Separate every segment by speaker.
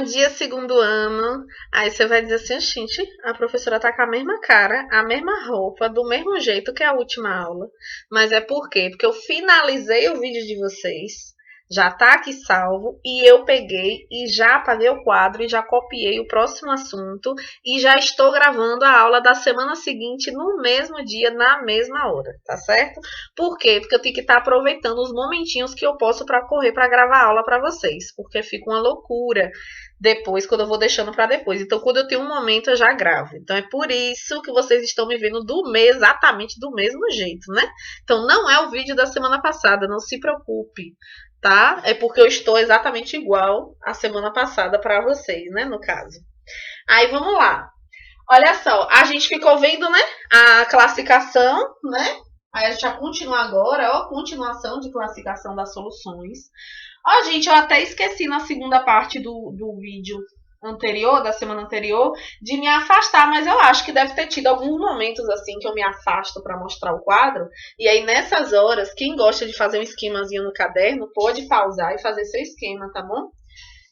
Speaker 1: dia, segundo ano. Aí você vai dizer assim, gente, a professora tá com a mesma cara, a mesma roupa, do mesmo jeito que a última aula. Mas é por quê? Porque eu finalizei o vídeo de vocês, já tá aqui salvo, e eu peguei e já apaguei o quadro e já copiei o próximo assunto e já estou gravando a aula da semana seguinte no mesmo dia, na mesma hora, tá certo? Por quê? Porque eu tenho que estar aproveitando os momentinhos que eu posso para correr para gravar a aula para vocês, porque fica uma loucura depois, quando eu vou deixando para depois. Então, quando eu tenho um momento, eu já gravo. Então, é por isso que vocês estão me vendo exatamente do mesmo jeito, né? Então, não é o vídeo da semana passada, não se preocupe, tá? É porque eu estou exatamente igual a semana passada para vocês, né? No caso. Aí, vamos lá. Olha só, a gente ficou vendo, né? A classificação, né? Aí a gente vai continuar agora, ó, continuação de classificação das soluções. Ó, gente, eu até esqueci na segunda parte do vídeo anterior, da semana anterior, de me afastar, mas eu acho que deve ter tido alguns momentos assim que eu me afasto para mostrar o quadro. E aí nessas horas, quem gosta de fazer um esquemazinho no caderno, pode pausar e fazer seu esquema, tá bom?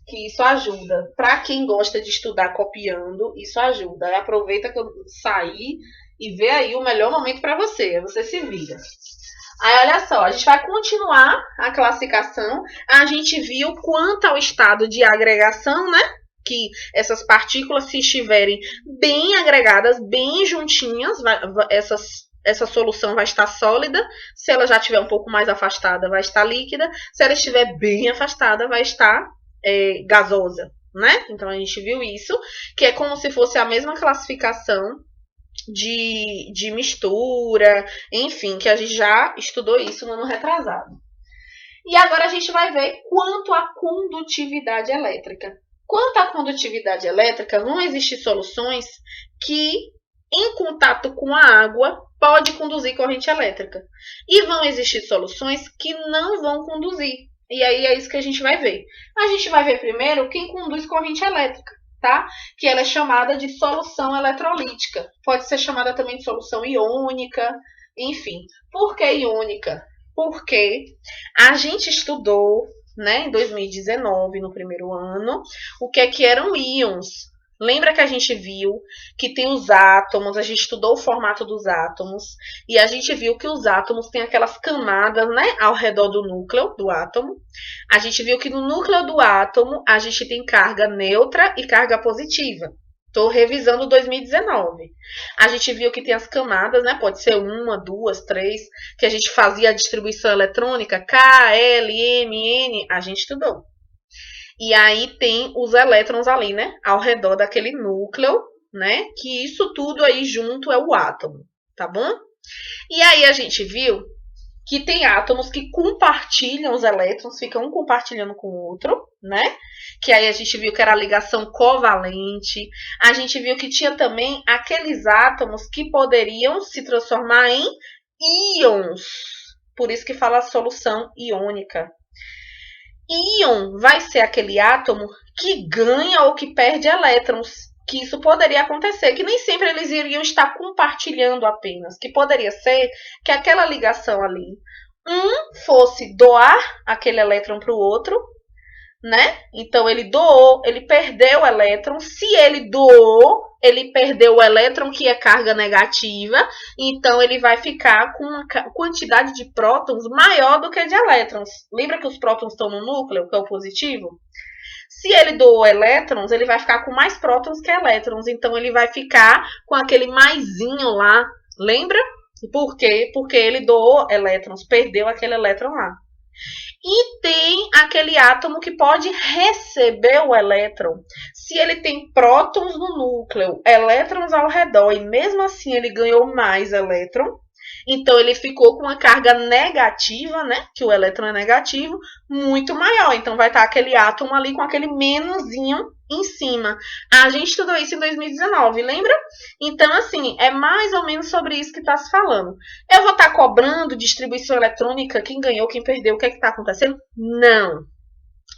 Speaker 1: Que isso ajuda. Para quem gosta de estudar copiando, isso ajuda. Aí aproveita que eu saí e vê aí o melhor momento para você. Aí você se vira. Aí, olha só, a gente vai continuar a classificação. A gente viu quanto ao estado de agregação, né? Que essas partículas, se estiverem bem agregadas, bem juntinhas, essa solução vai estar sólida. Se ela já estiver um pouco mais afastada, vai estar líquida. Se ela estiver bem afastada, vai estar gasosa, né? Então, a gente viu isso, que é como se fosse a mesma classificação de mistura, enfim, que a gente já estudou isso no ano retrasado. E agora a gente vai ver quanto à condutividade elétrica. Quanto à condutividade elétrica, vão existir soluções que, em contato com a água, pode conduzir corrente elétrica. E vão existir soluções que não vão conduzir. E aí é isso que a gente vai ver. A gente vai ver primeiro quem conduz corrente elétrica, tá? Que ela é chamada de solução eletrolítica. Pode ser chamada também de solução iônica, enfim. Por que iônica? Porque a gente estudou, né, em 2019, no primeiro ano, o que eram íons. Lembra que a gente viu que tem os átomos, a gente estudou o formato dos átomos, e a gente viu que os átomos têm aquelas camadas, né, ao redor do núcleo do átomo. A gente viu que no núcleo do átomo a gente tem carga neutra e carga positiva. Estou revisando 2019. A gente viu que tem as camadas, né? Pode ser uma, duas, três, que a gente fazia a distribuição eletrônica, K, L, M, N, a gente estudou. E aí tem os elétrons ali, né? Ao redor daquele núcleo, né? Que isso tudo aí junto é o átomo, tá bom? E aí a gente viu que tem átomos que compartilham os elétrons, ficam um compartilhando com o outro, né? Que aí a gente viu que era a ligação covalente. A gente viu que tinha também aqueles átomos que poderiam se transformar em íons. Por isso que fala solução iônica. Íon vai ser aquele átomo que ganha ou que perde elétrons. Que isso poderia acontecer, que nem sempre eles iriam estar compartilhando apenas. Que poderia ser que aquela ligação ali, um fosse doar aquele elétron para o outro, né? Então ele doou, ele perdeu o elétron. Se ele doou, ele perdeu o elétron, que é carga negativa, então ele vai ficar com uma quantidade de prótons maior do que de elétrons. Lembra que os prótons estão no núcleo, que é o positivo? Se ele doou elétrons, ele vai ficar com mais prótons que elétrons, então ele vai ficar com aquele maisinho lá, lembra? Por quê? Porque ele doou elétrons, perdeu aquele elétron lá. E tem aquele átomo que pode receber o elétron. Se ele tem prótons no núcleo, elétrons ao redor, e mesmo assim ele ganhou mais elétron, então ele ficou com uma carga negativa, né? Que o elétron é negativo, muito maior. Então vai estar aquele átomo ali com aquele menusinho em cima. A gente estudou isso em 2019, lembra? Então, assim, é mais ou menos sobre isso que está se falando. Eu vou estar cobrando distribuição eletrônica, quem ganhou, quem perdeu, o que é que está acontecendo? Não.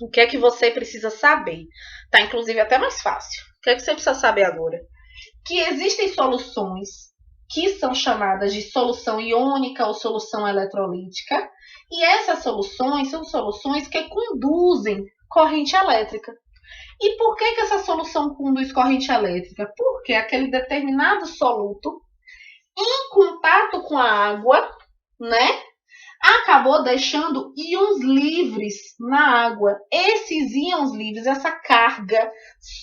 Speaker 1: O que é que você precisa saber? Tá, inclusive, até mais fácil. O que é que você precisa saber agora? Que existem soluções que são chamadas de solução iônica ou solução eletrolítica, e essas soluções são soluções que conduzem corrente elétrica. E por que essa solução conduz corrente elétrica? Porque aquele determinado soluto, em contato com a água, né, acabou deixando íons livres na água. Esses íons livres, essa carga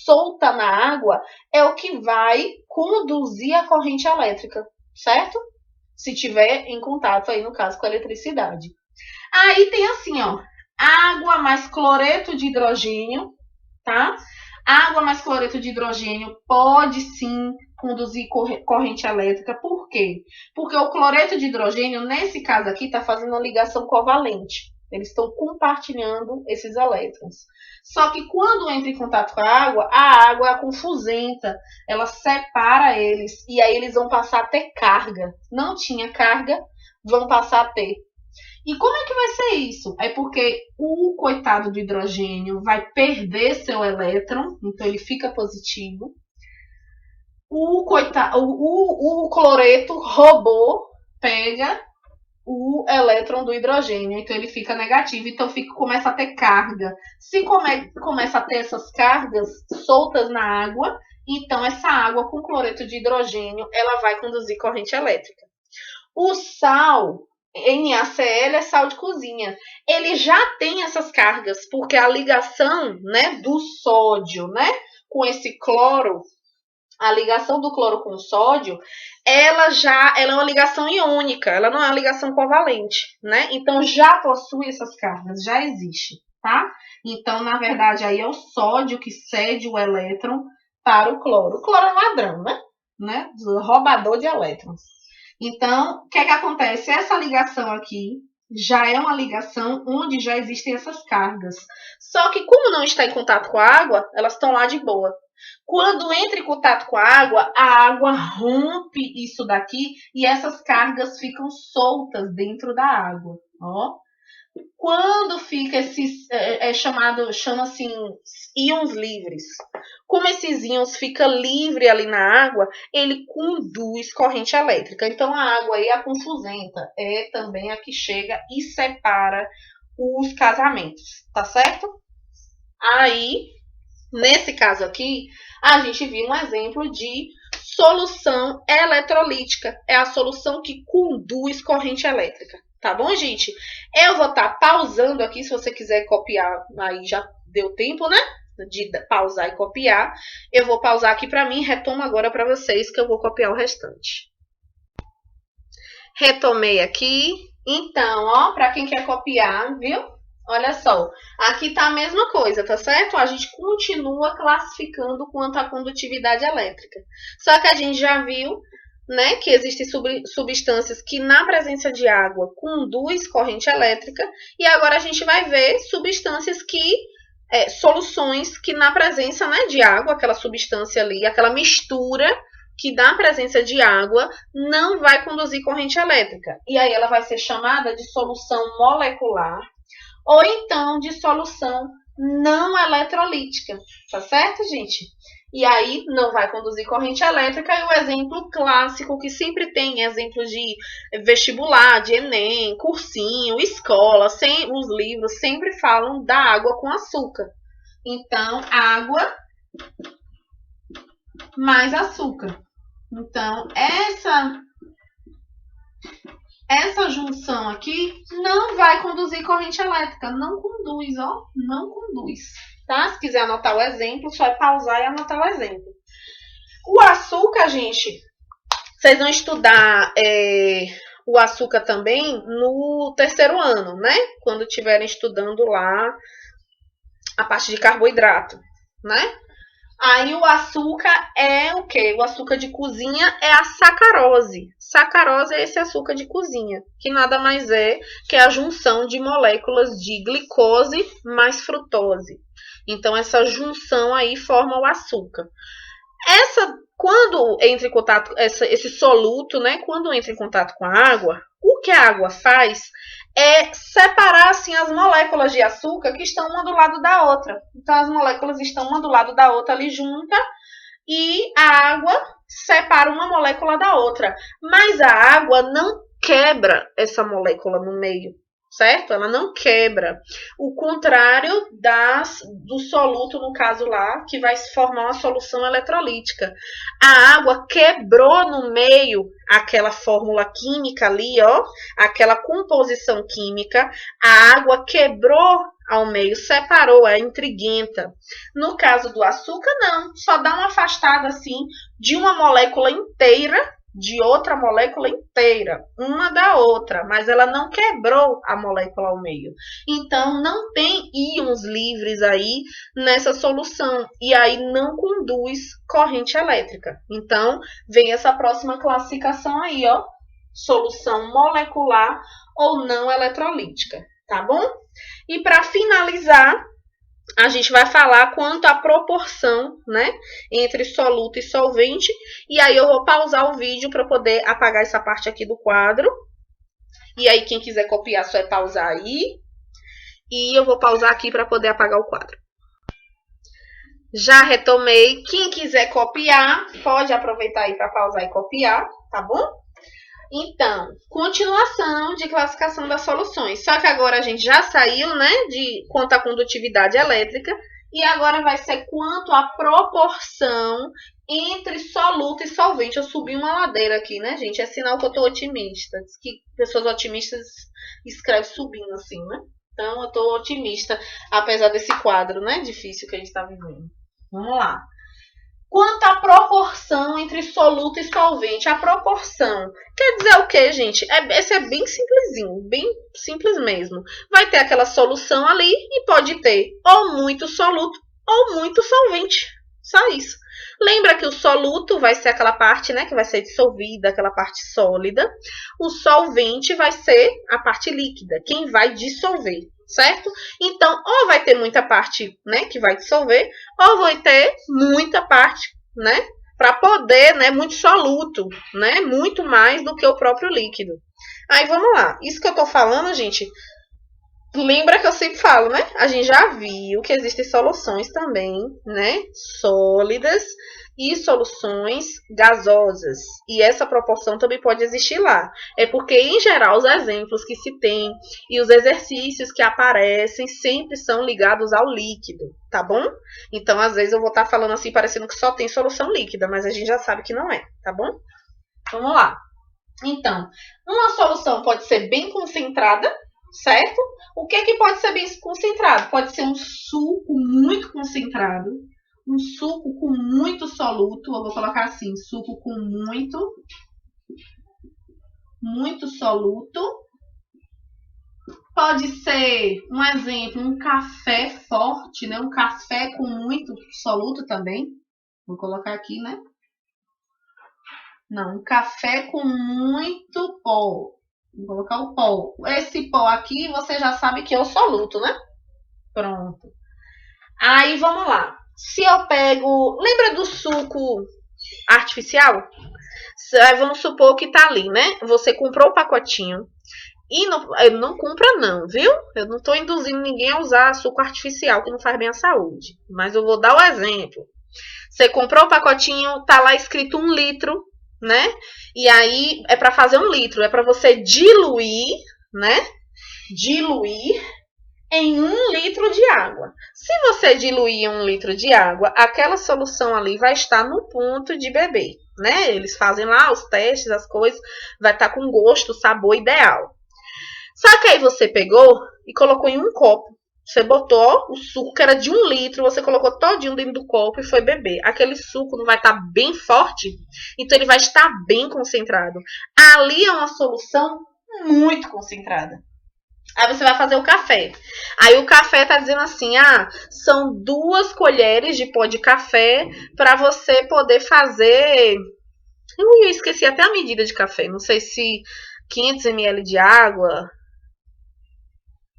Speaker 1: solta na água, é o que vai conduzir a corrente elétrica, certo? Se tiver em contato aí, no caso, com a eletricidade. Aí tem assim, ó, água mais cloreto de hidrogênio, tá? Água mais cloreto de hidrogênio pode sim conduzir corrente elétrica. Por quê? Porque o cloreto de hidrogênio, nesse caso aqui, está fazendo uma ligação covalente. Eles estão compartilhando esses elétrons. Só que quando entra em contato com a água é confusenta. Ela separa eles. E aí eles vão passar a ter carga. Não tinha carga, vão passar a ter. E como é que vai ser isso? É porque o coitado do hidrogênio vai perder seu elétron, então ele fica positivo. O cloreto roubou, pega o elétron do hidrogênio, então ele fica negativo, então começa a ter carga. Se começa a ter essas cargas soltas na água, então essa água com cloreto de hidrogênio, ela vai conduzir corrente elétrica. O sal, NaCl, é sal de cozinha. Ele já tem essas cargas, porque a ligação, né, do sódio, né, com esse cloro, a ligação do cloro com o sódio, ela é uma ligação iônica, ela não é uma ligação covalente, né? Então já possui essas cargas, já existe, tá? Então, na verdade, aí é o sódio que cede o elétron para o cloro. O cloro é um ladrão, né? Roubador de elétrons. Então, o que é que acontece? Essa ligação aqui já é uma ligação onde já existem essas cargas. Só que como não está em contato com a água, elas estão lá de boa. Quando entra em contato com a água rompe isso daqui e essas cargas ficam soltas dentro da água. Ó. Quando fica esses, chama-se íons livres. Como esses íons ficam livres ali na água, ele conduz corrente elétrica. Então, a água aí, a confusenta, é também a que chega e separa os casamentos, tá certo? Aí, nesse caso aqui, a gente viu um exemplo de solução eletrolítica. É a solução que conduz corrente elétrica. Tá bom, gente? Eu vou estar pausando aqui, se você quiser copiar, aí já deu tempo, né? De pausar e copiar. Eu vou pausar aqui para mim, retomo agora para vocês, que eu vou copiar o restante. Retomei aqui. Então, ó, para quem quer copiar, viu? Olha só, aqui tá a mesma coisa, tá certo? A gente continua classificando quanto à condutividade elétrica. Só que a gente já viu, né, que existem substâncias que na presença de água conduz corrente elétrica, e agora a gente vai ver substâncias soluções que na presença, né, de água, aquela substância ali, aquela mistura que na presença de água não vai conduzir corrente elétrica. E aí ela vai ser chamada de solução molecular ou então de solução não eletrolítica, tá certo, gente? E aí não vai conduzir corrente elétrica. E o exemplo clássico que sempre tem, exemplo de vestibular, de Enem, cursinho, escola, os livros sempre falam da água com açúcar. Então, água mais açúcar. Então, essa junção aqui não vai conduzir corrente elétrica. Não conduz, ó. Não conduz. Tá? Se quiser anotar o exemplo, só é pausar e anotar o exemplo. O açúcar, gente, vocês vão estudar o açúcar também no terceiro ano, né? Quando estiverem estudando lá a parte de carboidrato, né? Aí o açúcar é o quê? O açúcar de cozinha é a sacarose. Sacarose é esse açúcar de cozinha, que nada mais é que a junção de moléculas de glicose mais frutose. Então, essa junção aí forma o açúcar. Quando entra em contato, esse soluto, né? Quando entra em contato com a água, o que a água faz é separar assim, as moléculas de açúcar que estão uma do lado da outra. Então, as moléculas estão uma do lado da outra ali junta e a água separa uma molécula da outra. Mas a água não quebra essa molécula no meio. certo? Ela não quebra. O contrário do soluto, no caso lá, que vai se formar uma solução eletrolítica. A água quebrou no meio aquela fórmula química ali, ó, aquela composição química. A água quebrou ao meio, separou, é intriguenta. No caso do açúcar, não. Só dá uma afastada assim de uma molécula inteira de outra molécula inteira, uma da outra, mas ela não quebrou a molécula ao meio. Então, não tem íons livres aí nessa solução, e aí não conduz corrente elétrica. Então, vem essa próxima classificação aí, ó, solução molecular ou não eletrolítica, tá bom? E para finalizar, a gente vai falar quanto à proporção, né, entre soluto e solvente. E aí eu vou pausar o vídeo para poder apagar essa parte aqui do quadro. E aí quem quiser copiar só é pausar aí. E eu vou pausar aqui para poder apagar o quadro. Já retomei. Quem quiser copiar, pode aproveitar aí para pausar e copiar, tá bom? Então, continuação de classificação das soluções. Só que agora a gente já saiu, né, de quanto à condutividade elétrica. E agora vai ser quanto à proporção entre soluto e solvente. Eu subi uma ladeira aqui, né, gente? É sinal que eu tô otimista. Diz que pessoas otimistas escrevem subindo assim, né? Então, eu tô otimista, apesar desse quadro, né, difícil que a gente tá vivendo. Vamos lá. Quanto à proporção entre soluto e solvente. A proporção quer dizer o quê, gente? Esse é bem simplesinho, bem simples mesmo. Vai ter aquela solução ali e pode ter ou muito soluto ou muito solvente. Só isso. Lembra que o soluto vai ser aquela parte, né, que vai ser dissolvida, aquela parte sólida. O solvente vai ser a parte líquida, quem vai dissolver, certo? Então, ou vai ter muita parte, né, que vai dissolver, ou vai ter muita parte, né, para poder, né, muito soluto, né, muito mais do que o próprio líquido. Aí, vamos lá. Isso que eu tô falando, gente, lembra que eu sempre falo, né? A gente já viu que existem soluções também, né, sólidas e soluções gasosas. E essa proporção também pode existir lá. É porque, em geral, os exemplos que se tem e os exercícios que aparecem sempre são ligados ao líquido, tá bom? Então, às vezes eu vou estar falando assim, parecendo que só tem solução líquida, mas a gente já sabe que não é, tá bom? Vamos lá. Então, uma solução pode ser bem concentrada, certo? O que é que pode ser bem concentrado? Pode ser um suco muito concentrado, um suco com muito soluto, eu vou colocar assim, suco com muito soluto. Pode ser, um exemplo, um café forte, né? Um café com muito soluto também. Vou colocar aqui, né? Não, um café com muito pó. Vou colocar o pó. Esse pó aqui, você já sabe que é o soluto, né? Pronto. Aí, vamos lá. Se eu pego... Lembra do suco artificial? Vamos supor que tá ali, né? Você comprou o pacotinho. E não compra não, viu? Eu não tô induzindo ninguém a usar suco artificial, que não faz bem à saúde. Mas eu vou dar o exemplo. Você comprou o pacotinho, tá lá escrito 1 litro, né? E aí é para fazer 1 litro, é para você diluir, né? Diluir em 1 litro de água. Se você diluir em 1 litro de água, aquela solução ali vai estar no ponto de beber, né? Eles fazem lá os testes, as coisas, vai estar com gosto, sabor ideal. Só que aí você pegou e colocou em um copo. Você botou o suco, que era de 1 litro, você colocou todinho dentro do copo e foi beber. Aquele suco não vai estar bem forte, então ele vai estar bem concentrado. Ali é uma solução muito concentrada. Aí você vai fazer o café. Aí o café tá dizendo assim, são 2 colheres de pó de café para você poder fazer... Eu esqueci até a medida de café, não sei se 500 ml de água...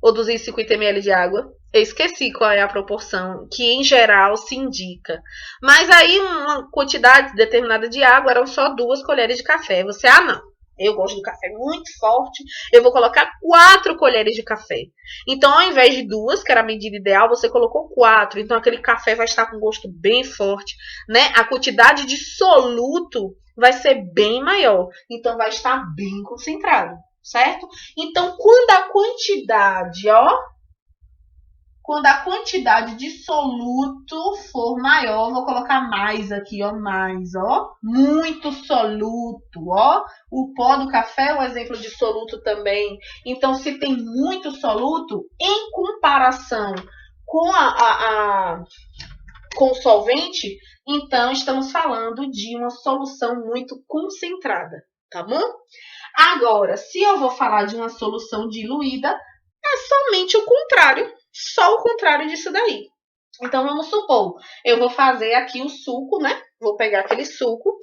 Speaker 1: ou 250 ml de água. Eu esqueci qual é a proporção que, em geral, se indica. Mas aí, uma quantidade determinada de água eram só 2 colheres de café. Você, não, eu gosto do café muito forte, eu vou colocar 4 colheres de café. Então, ao invés de 2, que era a medida ideal, você colocou 4. Então, aquele café vai estar com gosto bem forte, né? A quantidade de soluto vai ser bem maior. Então, vai estar bem concentrado. certo? Então, quando a quantidade de soluto for maior, vou colocar mais aqui, ó, mais, ó, muito soluto, ó. O pó do café é um exemplo de soluto também. Então, se tem muito soluto, em comparação com com o solvente, então estamos falando de uma solução muito concentrada, tá bom? Agora, se eu vou falar de uma solução diluída, é somente o contrário, só o contrário disso daí. Então, vamos supor, eu vou fazer aqui o suco, né? Vou pegar aquele suco,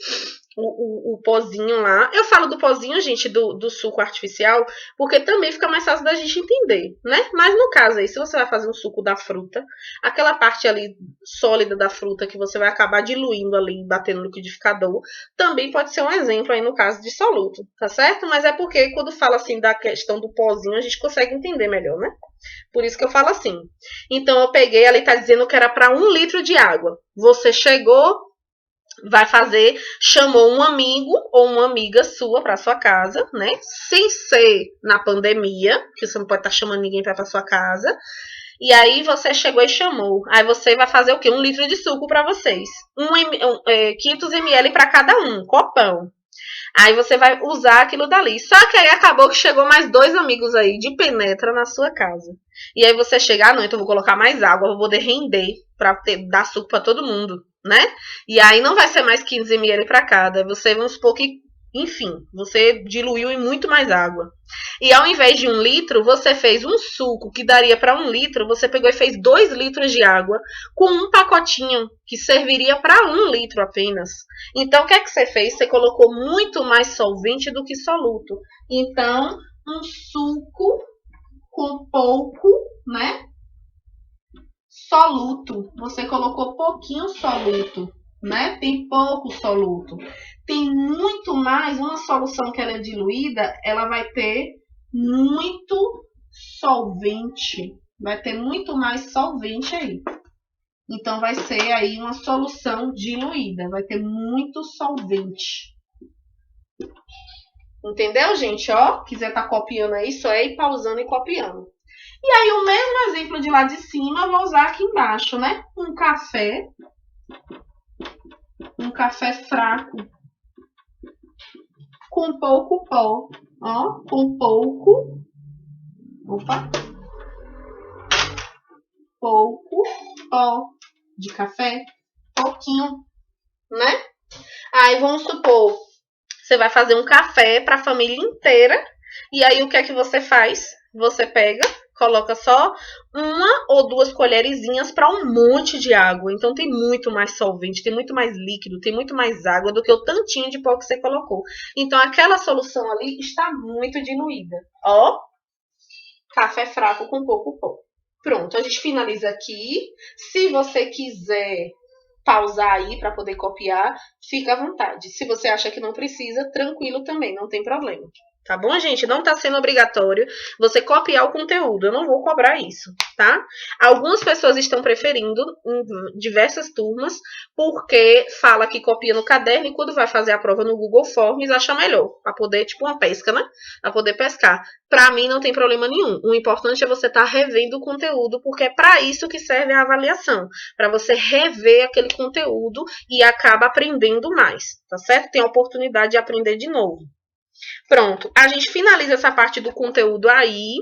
Speaker 1: o pozinho lá. Eu falo do pozinho, gente, do suco artificial, porque também fica mais fácil da gente entender, né? Mas no caso aí, se você vai fazer um suco da fruta, aquela parte ali sólida da fruta que você vai acabar diluindo ali, batendo no liquidificador, também pode ser um exemplo aí no caso de soluto, tá certo? Mas é porque quando fala assim da questão do pozinho, a gente consegue entender melhor, né? Por isso que eu falo assim. Então, eu peguei, ali tá dizendo que era para 1 litro de água. Você chegou, vai fazer, chamou um amigo ou uma amiga sua para sua casa, né? Sem ser na pandemia, porque você não pode estar chamando ninguém para sua casa. E aí você chegou e chamou. Aí você vai fazer o quê? 1 litro de suco para vocês. 500 ml para cada um, copão. Aí você vai usar aquilo dali. Só que aí acabou que chegou mais 2 amigos aí de penetra na sua casa. E aí você chega, não, então eu vou colocar mais água, vou poder render pra dar suco pra todo mundo, né? E aí não vai ser mais 15 ml pra cada. Você, vamos supor que, enfim, você diluiu em muito mais água. E ao invés de 1 litro, você fez um suco que daria para 1 litro, você pegou e fez 2 litros de água com um pacotinho que serviria para 1 litro apenas. Então, o que é que você fez? Você colocou muito mais solvente do que soluto. Então, um suco com pouco, né? Soluto. Você colocou pouquinho soluto, né? Tem pouco soluto. Tem muito mais, uma solução que ela é diluída, ela vai ter muito solvente. Vai ter muito mais solvente aí. Então, vai ser aí uma solução diluída. Vai ter muito solvente. Entendeu, gente? Ó, quiser tá copiando aí, só é ir pausando e copiando. E aí, o mesmo exemplo de lá de cima, eu vou usar aqui embaixo, né? Um café fraco, com pouco pó, ó, com pouco pó de café, pouquinho, né? Aí, vamos supor, você vai fazer um café para a família inteira, e aí o que é que você faz? Você pega, coloca só 1 ou 2 colherzinhas para um monte de água. Então tem muito mais solvente, tem muito mais líquido, tem muito mais água do que o tantinho de pó que você colocou. Então aquela solução ali está muito diluída. Ó, café fraco com pouco pó. Pronto, a gente finaliza aqui. Se você quiser pausar aí para poder copiar, fica à vontade. Se você acha que não precisa, tranquilo também, não tem problema. Tá bom, gente? Não tá sendo obrigatório você copiar o conteúdo. Eu não vou cobrar isso, tá? Algumas pessoas estão preferindo em diversas turmas porque fala que copia no caderno e quando vai fazer a prova no Google Forms acha melhor. Pra poder, tipo uma pesca, né? Pra poder pescar. Pra mim não tem problema nenhum. O importante é você estar revendo o conteúdo porque é pra isso que serve a avaliação. Pra você rever aquele conteúdo e acaba aprendendo mais, tá certo? Tem a oportunidade de aprender de novo. Pronto, a gente finaliza essa parte do conteúdo aí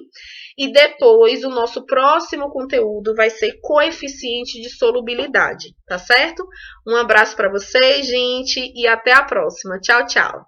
Speaker 1: e depois o nosso próximo conteúdo vai ser coeficiente de solubilidade, tá certo? Um abraço para vocês, gente, e até a próxima. Tchau, tchau.